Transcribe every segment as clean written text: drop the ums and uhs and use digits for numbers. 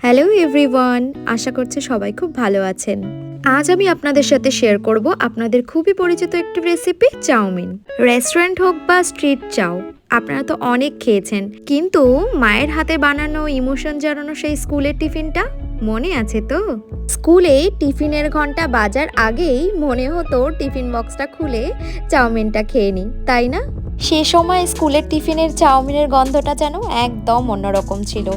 Hello everyone, আশা করছি সবাই খুব ভালো আছেন। আজ আমি আপনাদের সাথে শেয়ার করব আপনাদের খুবই পরিচিত একটি রেসিপি, চাউমিন। রেস্টুরেন্ট হোক বা স্ট্রিট চাও, আপনারা তো অনেক খেয়েছেন, কিন্তু মায়ের হাতে বানানো ইমোশন জানানো সেই স্কুলের টিফিনটা মনে আছে তো? স্কুলে টিফিনের ঘন্টা বাজার আগেই মনে হতো টিফিন বক্সটা খুলে চাউমিনটা খেয়ে নিই, তাই না? সে সময় স্কুলের টিফিনের চাউমিনের গন্ধটা যেন একদম অন্যরকম ছিল।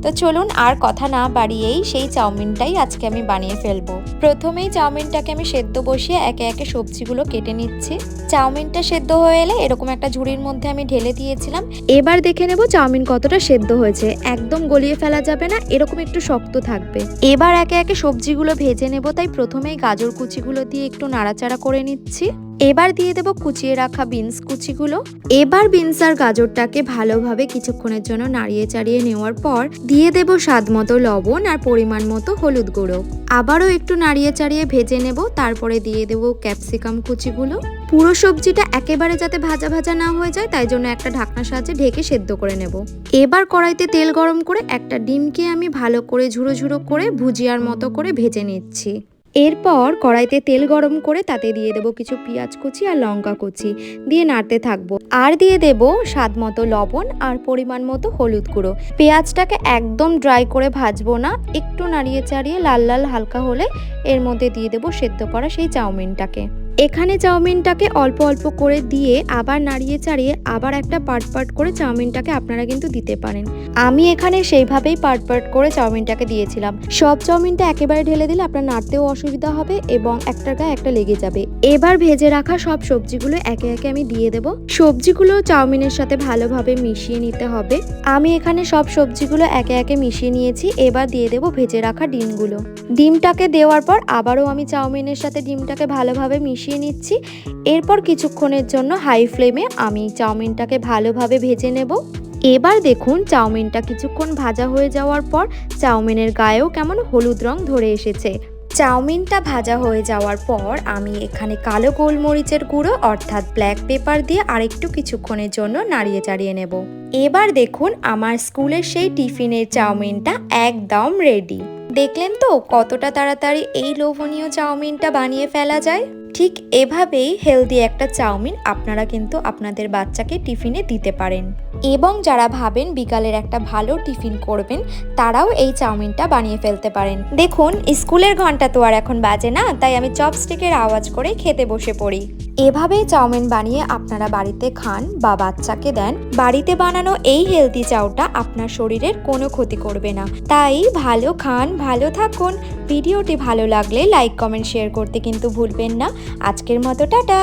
তো চলুন আর কথা না বাড়িয়েই সেই চাউমিনটাই আজকে আমি বানিয়ে ফেলবো। প্রথমেই চাউমিনটাকে আমি সেদ্ধ বসিয়ে একে একে সবজিগুলো কেটে নিচ্ছি। চাউমিনটা সেদ্ধ হয়ে এলে এরকম একটা ঝুড়ির মধ্যে আমি ঢেলে দিয়েছিলাম। এবার দেখে নেব চাউমিন কতটা সেদ্ধ হয়েছে। একদম গলিয়ে ফেলা যাবে না, এরকম একটু শক্ত থাকবে। এবার একে একে সবজিগুলো ভেজে নেব, তাই প্রথমেই গাজর কুচিগুলো দিয়ে একটু নাড়াচাড়া করে নিচ্ছি। এবার দিয়ে দেব কুচিয়ে রাখা বিনস কুচিগুলো। এবার বিনস আর গাজরটাকে ভালোভাবে কিছুক্ষণের জন্য নাড়িয়ে চাড়িয়ে নেওয়ার পর দিয়ে দেব স্বাদ মতো লবণ আর পরিমাণ মতো হলুদ গুঁড়ো। আবারও একটু নাড়িয়ে চাড়িয়ে ভেজে নেব, তারপরে দিয়ে দেব ক্যাপসিকাম কুচিগুলো। পুরো সবজিটা একেবারে যাতে ভাজা ভাজা না হয়ে যায়, তাই জন্য একটা ঢাকনার সাহায্যে ঢেকে সেদ্ধ করে নেব। এবার কড়াইতে তেল গরম করে একটা ডিমকে আমি ভালো করে ঝুড়ো ঝুড়ো করে ভুজিয়ার মতো করে ভেজে নিচ্ছি। এরপর কড়াইতে তেল গরম করে তাতে দিয়ে দেবো কিছু পেঁয়াজ কুচি আর লঙ্কা কুচি, দিয়ে নাড়তে থাকবো। আর দিয়ে দেব স্বাদ মতো লবণ আর পরিমাণ মতো হলুদ গুঁড়ো। পেঁয়াজটাকে একদম ড্রাই করে ভাজবো না, একটু নাড়িয়ে চাড়িয়ে লাল লাল হালকা হলে এর মধ্যে দিয়ে দেবো সেদ্ধ করা সেই চাউমিনটাকে। এখানে চাউমিনটাকে অল্প অল্প করে দিয়ে আবার নাড়িয়ে চাড়িয়ে আবার একটা পার্ট পার্ট করে চাউমিনটাকে আপনারা কিন্তু দিতে পারেন। আমি এখানে সেইভাবেই পার্ট পার্ট করে চাউমিনটাকে দিয়েছিলাম। সব চাউমিনটা একেবারে ঢেলে দিলে আপনার নাড়তেও অসুবিধা হবে এবং একটার গায়ে একটা লেগে যাবে। এবার ভেজে রাখা সব সবজিগুলো একে একে আমি দিয়ে দেব। সবজিগুলো চাউমিনের সাথে ভালোভাবে মিশিয়ে নিতে হবে। আমি এখানে সব সবজিগুলো একে একে মিশিয়ে নিয়েছি। এবার দিয়ে দেব ভেজে রাখা ডিমগুলো। ডিমটাকে দেওয়ার পর আবারও আমি চাউমিনের সাথে ডিমটাকে ভালোভাবে মিশিয়ে নিচ্ছি। এরপর কিছুক্ষণের জন্য হাই ফ্লেমে আমি চাউমিনটাকে ভালোভাবে ভেজে নেব। এবার দেখুন চাউমিনটা কিছুক্ষণ ভাজা হয়ে যাওয়ার পর চাউমিনের গায়েও কেমন হলুদ রং ধরে এসেছে। চাউমিনটা ভাজা হয়ে যাওয়ার পর আমি এখানে কালো গোলমরিচের গুঁড়ো অর্থাৎ ব্ল্যাক পেপার দিয়ে আরেকটু কিছুক্ষণের জন্য নাড়িয়ে চাড়িয়ে নেব। এবার দেখুন আমার স্কুলের সেই টিফিনের চাউমিনটা একদম রেডি। দেখলেন তো কতটা তাড়াতাড়ি এই লোভনীয় চাউমিনটা বানিয়ে ফেলা যায়। ঠিক এভাবেই হেলদি একটা চাউমিন আপনারা কিন্তু আপনাদের বাচ্চাকে টিফিনে দিতে পারেন। এবং যারা ভাবেন বিকালের একটা ভালো টিফিন করবেন, তারাও এই চাউমিনটা বানিয়ে ফেলতে পারেন। দেখুন স্কুলের ঘন্টা তো আর এখন বাজে না, তাই আমি চপস্টিকের আওয়াজ করে খেতে বসে পড়ি। এভাবেই চাউমিন বানিয়ে আপনারা বাড়িতে খান বা বাচ্চাকে দেন। বাড়িতে বানানো এই হেলদি চাউটা আপনার শরীরের কোনো ক্ষতি করবে না। তাই ভালো খান, ভালো থাকুন। ভিডিওটি ভালো লাগলে লাইক কমেন্ট শেয়ার করতে কিন্তু ভুলবেন না। আজকের মতো টাটা।